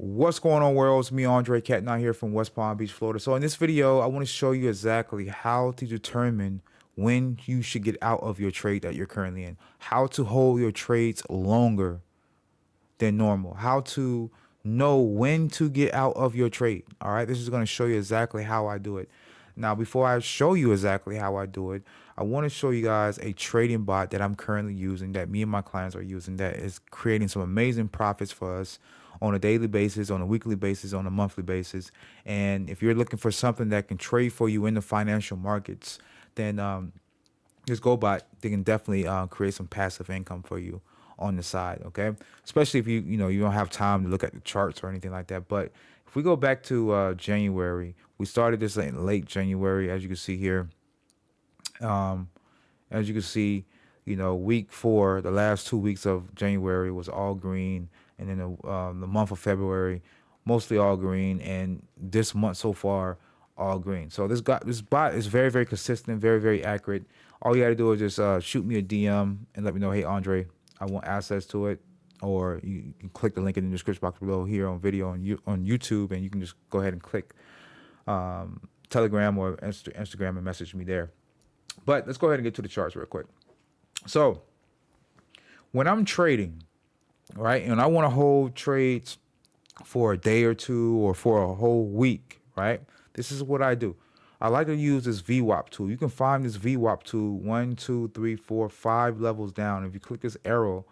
What's going on, world? It's me, Andre Catnot here from West Palm Beach, Florida. So in this video, I want to show you exactly how to determine when you should get out of your trade that you're currently in, how to hold your trades longer than normal, how to know when to get out of your trade. All right, this is going to show you exactly how I do it. Now, before I show you exactly how I do it, I want to show you guys a trading bot that I'm currently using, that me and my clients are using, that is creating some amazing profits for us on a daily basis, on a weekly basis, on a monthly basis. And if you're looking for something that can trade for you in the financial markets, then this GoBot, they can definitely create some passive income for you on the side. Okay, especially if you don't have time to look at the charts or anything like that. But if we go back to January, we started this in late January, as you can see here. um as you can see, week 4, the last 2 weeks of January was all green, and then the month of February, mostly all green, and this month so far, all green. So this bot is very, very consistent, very, very accurate. All you got to do is just shoot me a DM and let me know, hey Andre, I want access to it. Or you can click the link in the description box below here on video on YouTube, and you can just go ahead and click Telegram or Instagram and message me there. But let's go ahead and get to the charts real quick. So when I'm trading, right, and I want to hold trades for a day or two or for a whole week, right, this is what I do. I like to use this VWAP tool. You can find this VWAP tool 1, 2, 3, 4, 5 levels down. If you click this arrow,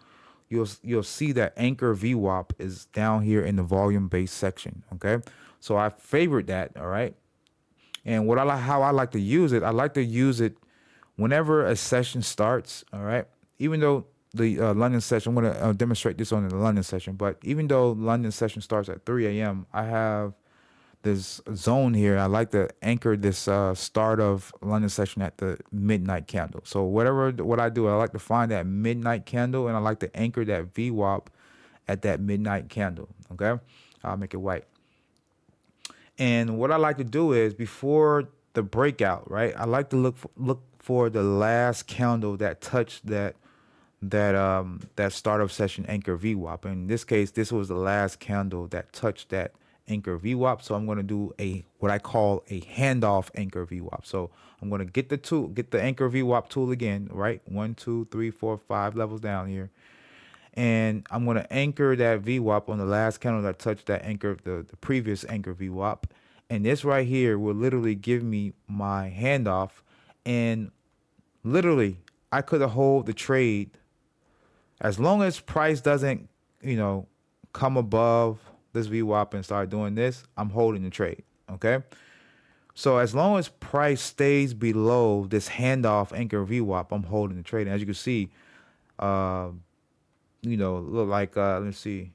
you'll see that Anchor VWAP is down here in the volume based section. Okay, so I favorite that. All right, and how I like to use it, I like to use it whenever a session starts. All right, even though the London session, I'm going to demonstrate this on the London session, but even though London session starts at 3 a.m., I have this zone here. I like to anchor this start of London session at the midnight candle. So what I do, I like to find that midnight candle, and I like to anchor that VWAP at that midnight candle. Okay, I'll make it white. And what I like to do is, before the breakout, right, I like to look for the last candle that touched that start of session anchor VWAP. In this case, this was the last candle that touched that anchor VWAP. So I'm going to do what I call a handoff anchor VWAP. So I'm going to get the anchor VWAP tool again, right? 1, 2, 3, 4, 5 levels down here. And I'm going to anchor that VWAP on the last candle that touched that anchor, the previous anchor VWAP. And this right here will literally give me my handoff. And literally, I could hold the trade as long as price doesn't, come above this VWAP and start doing this. I'm holding the trade. Okay. So as long as price stays below this handoff anchor VWAP, I'm holding the trade. And as you can see, look like let's see,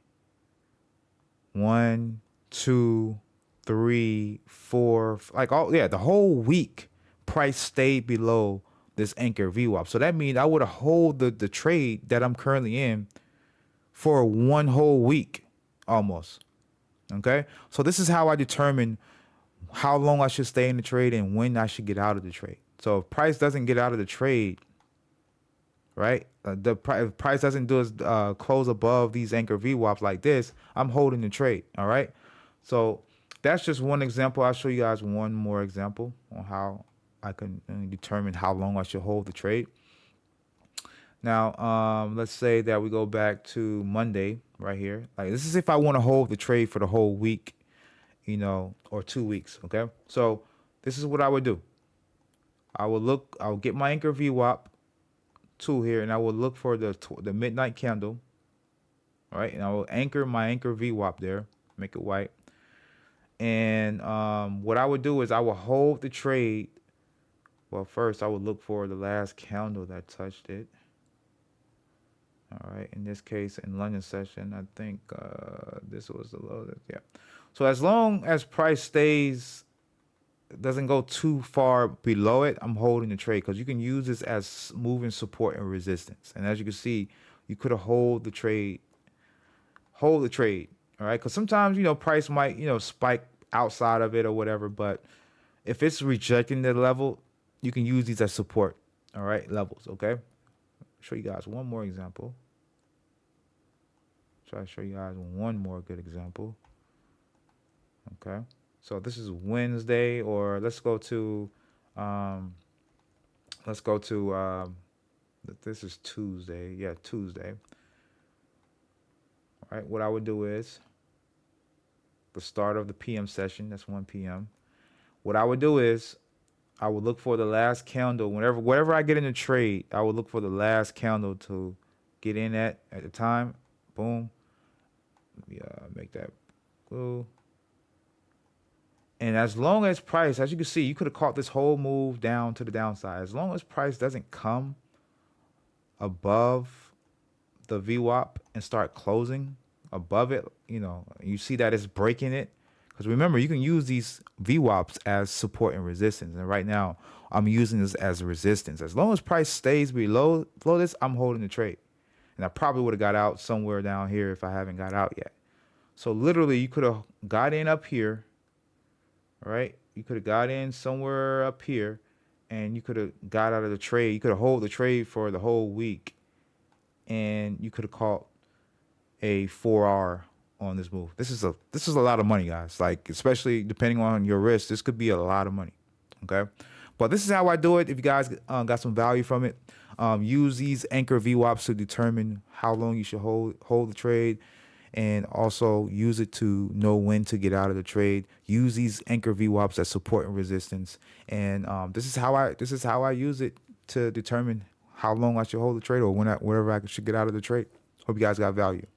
1, 2, 3, 4, like the whole week price stayed below this anchor VWAP. So that means I would hold the trade that I'm currently in for one whole week almost. Okay, so this is how I determine how long I should stay in the trade and when I should get out of the trade. So if price doesn't get out of the trade, right, if price doesn't do close above these anchor VWAPs like this, I'm holding the trade. All right, so that's just one example. I'll show you guys one more example on how I can determine how long I should hold the trade. Now, let's say that we go back to Monday right here. Like, this is if I want to hold the trade for the whole week, or 2 weeks. Okay, so this is what I would do. I'll get my anchor VWAP tool here, and I will look for the midnight candle. All right, and I will anchor my anchor VWAP there, make it white. And what I would do is I will hold the trade. Well, first I would look for the last candle that touched it. All right, in this case, in London session, I think this was the low. Yeah. So as long as price doesn't go too far below it, I'm holding the trade, because you can use this as moving support and resistance. And as you can see, you could hold the trade. All right, because sometimes price might spike outside of it or whatever, but if it's rejecting the level, you can use these as support. All right, levels. Okay. Show you guys one more example. Try to show you guys one more good example. Okay. So this is Wednesday, or um, let's go to, this is Tuesday. Yeah, Tuesday. All right. What I would do is the start of the PM session. That's 1 p.m. What I would do is I would look for the last candle. Whatever I get in the trade, I would look for the last candle to get in at the time. Boom. Yeah, make that blue. And as long as price, as you can see, you could have caught this whole move down to the downside. As long as price doesn't come above the VWAP and start closing above it, you see that it's breaking it. Because remember, you can use these VWAPs as support and resistance. And right now, I'm using this as resistance. As long as price stays below this, I'm holding the trade. And I probably would have got out somewhere down here if I haven't got out yet. So literally, you could have got in up here, all right? You could have got in somewhere up here, and you could have got out of the trade. You could have hold the trade for the whole week, and you could have caught a 4R on this move. This is a lot of money, guys. Like, especially depending on your risk, this could be a lot of money. Okay, but this is how I do it. If you guys got some value from it, use these anchor VWAPs to determine how long you should hold the trade, and also use it to know when to get out of the trade. Use these anchor VWAPs as support and resistance, and this is how I use it to determine how long I should hold the trade, or whenever I should get out of the trade. Hope you guys got value.